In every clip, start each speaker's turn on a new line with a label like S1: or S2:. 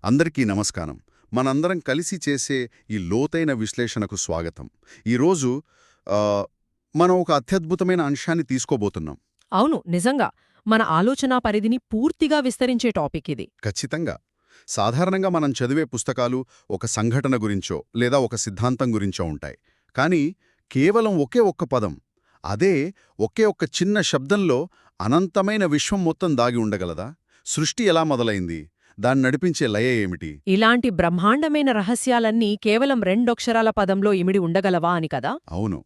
S1: అందరికీ నమస్కారం. మనందరం కలిసి చేసే ఈ లోతైన విశ్లేషణకు స్వాగతం. ఈరోజు మనం ఒక అత్యద్భుతమైన అంశాన్ని తీసుకోబోతున్నాం.
S2: అవును, నిజంగా. మన ఆలోచనా పరిధిని పూర్తిగా విస్తరించే టాపిక్ ఇది.
S1: ఖచ్చితంగా. సాధారణంగా మనం చదివే పుస్తకాలు ఒక సంఘటన గురించో లేదా ఒక సిద్ధాంతం గురించో ఉంటాయి. కానీ కేవలం ఒకే ఒక్క పదం, అదే ఒకే ఒక్క చిన్న శబ్దంలో అనంతమైన విశ్వం మొత్తం దాగి ఉండగలదా? సృష్టి ఎలా మొదలైంది? దాన్ని నడిపించే లయ ఏమిటి?
S2: ఇలాంటి బ్రహ్మాండమైన రహస్యాలన్నీ కేవలం రెండొక్షరాల పదంలో ఇమిడి ఉండగలవా అని కదా?
S1: అవును.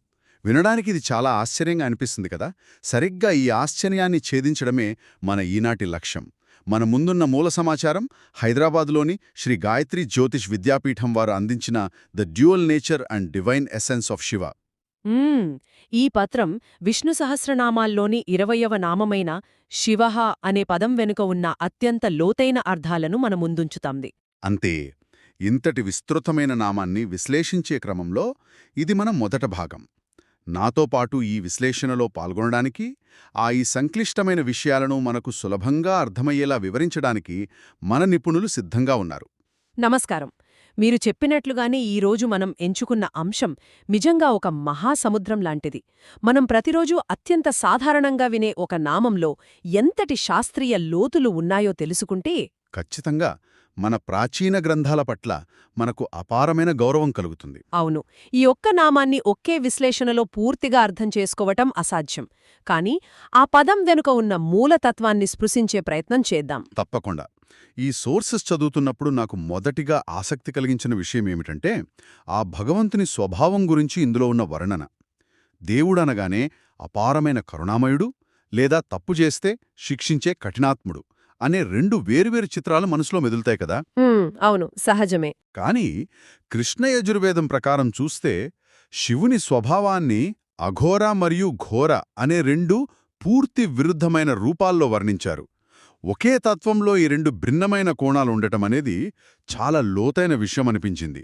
S1: వినడానికి ఇది చాలా ఆశ్చర్యంగా అనిపిస్తుంది కదా. సరిగ్గా ఈ ఆశ్చర్యాన్ని ఛేదించడమే మన ఈనాటి లక్ష్యం. మన ముందున్న మూల సమాచారం హైదరాబాద్లోని శ్రీ గాయత్రి జ్యోతిష్ విద్యాపీఠం వారు అందించిన the dual nature and divine essence of Shiva.
S2: ఈ పత్రం విష్ణు సహస్రనామాల్లోని 20వ నామమైన శివః అనే పదం వెనుక ఉన్న అత్యంత లోతైన అర్థాలను మన ముందుంచుతాంది.
S1: అంతే. ఇంతటి విస్తృతమైన నామాన్ని విశ్లేషించే క్రమంలో ఇది మన మొదట భాగం. నాతో పాటు ఈ విశ్లేషణలో పాల్గొనడానికి, ఈ సంక్లిష్టమైన విషయాలను మనకు సులభంగా అర్థమయ్యేలా వివరించడానికి మన నిపుణులు సిద్ధంగా ఉన్నారు.
S2: నమస్కారం. మీరు చెప్పినట్లుగానే ఈరోజు మనం ఎంచుకున్న అంశం నిజంగా ఒక మహాసముద్రం లాంటిది. మనం ప్రతిరోజూ అత్యంత సాధారణంగా వినే ఒక నామంలో ఎంతటి శాస్త్రీయ లోతులు ఉన్నాయో తెలుసుకుంటే
S1: ఖచ్చితంగా మన ప్రాచీన గ్రంథాల పట్ల మనకు అపారమైన గౌరవం కలుగుతుంది.
S2: అవును, ఈ ఒక్క నామాన్ని ఒకే విశ్లేషణలో పూర్తిగా అర్థం చేసుకోవటం అసాధ్యం. కానీ ఆ పదం వెనుక ఉన్న మూలతత్వాన్ని స్పృశించే ప్రయత్నం చేద్దాం.
S1: తప్పకుండా. ఈ సోర్సెస్ చదువుతున్నప్పుడు నాకు మొదటిగా ఆసక్తి కలిగించిన విషయమేమిటంటే, ఆ భగవంతుని స్వభావం గురించి ఇందులో ఉన్న వర్ణన. దేవుడనగానే అపారమైన కరుణామయుడు, లేదా తప్పు చేస్తే శిక్షించే కఠినాత్ముడు అనే రెండు వేరువేరు చిత్రాలు మనసులో మెదులుతాయి కదా.
S2: అవును, సహజమే.
S1: కాని కృష్ణ యజుర్వేదం ప్రకారం చూస్తే శివుని స్వభావాన్ని అఘోర మరియు ఘోర అనే రెండు పూర్తి విరుద్ధమైన రూపాల్లో వర్ణించారు. ఒకే తత్వంలో ఈ రెండు భిన్నమైన కోణాలు ఉండటమనేది చాలా లోతైన విషయమనిపించింది.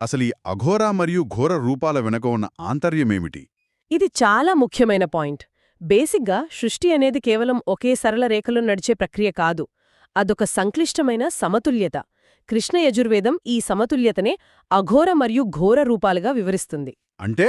S1: అసలు ఈ అఘోర మరియు ఘోర రూపాల వెనక ఉన్న ఆంతర్యమేమిటి?
S2: ఇది చాలా ముఖ్యమైన పాయింట్. బేసిక్గా సృష్టి అనేది కేవలం ఒకే సరళ రేఖలో నడిచే ప్రక్రియ కాదు. అదొక సంక్లిష్టమైన సమతుల్యత. కృష్ణ యజుర్వేదం ఈ సమతుల్యతనే అఘోర మరియు ఘోర రూపాలుగా వివరిస్తుంది.
S1: అంటే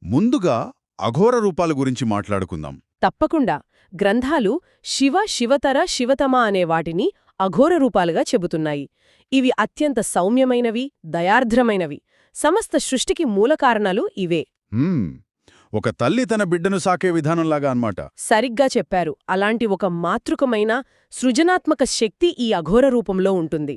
S1: ముందుగా అఘోర రూపాల గురించి మాట్లాడుకుందాం.
S2: తప్పకుండా. గ్రంథాలు శివ, శివతర, శివతమ అనే వాటిని అఘోర రూపాలుగా చెబుతున్నాయి. ఇవి అత్యంత సౌమ్యమైనవి, దయార్ద్రమైనవి. సమస్త సృష్టికి మూలకారణాలు ఇవే.
S1: ఒక తల్లి తన బిడ్డను సాకే విధానంలాగా అన్నమాట.
S2: సరిగ్గా చెప్పారు. అలాంటి ఒక మాతృకమైన సృజనాత్మక శక్తి ఈ అఘోర రూపంలో ఉంటుంది.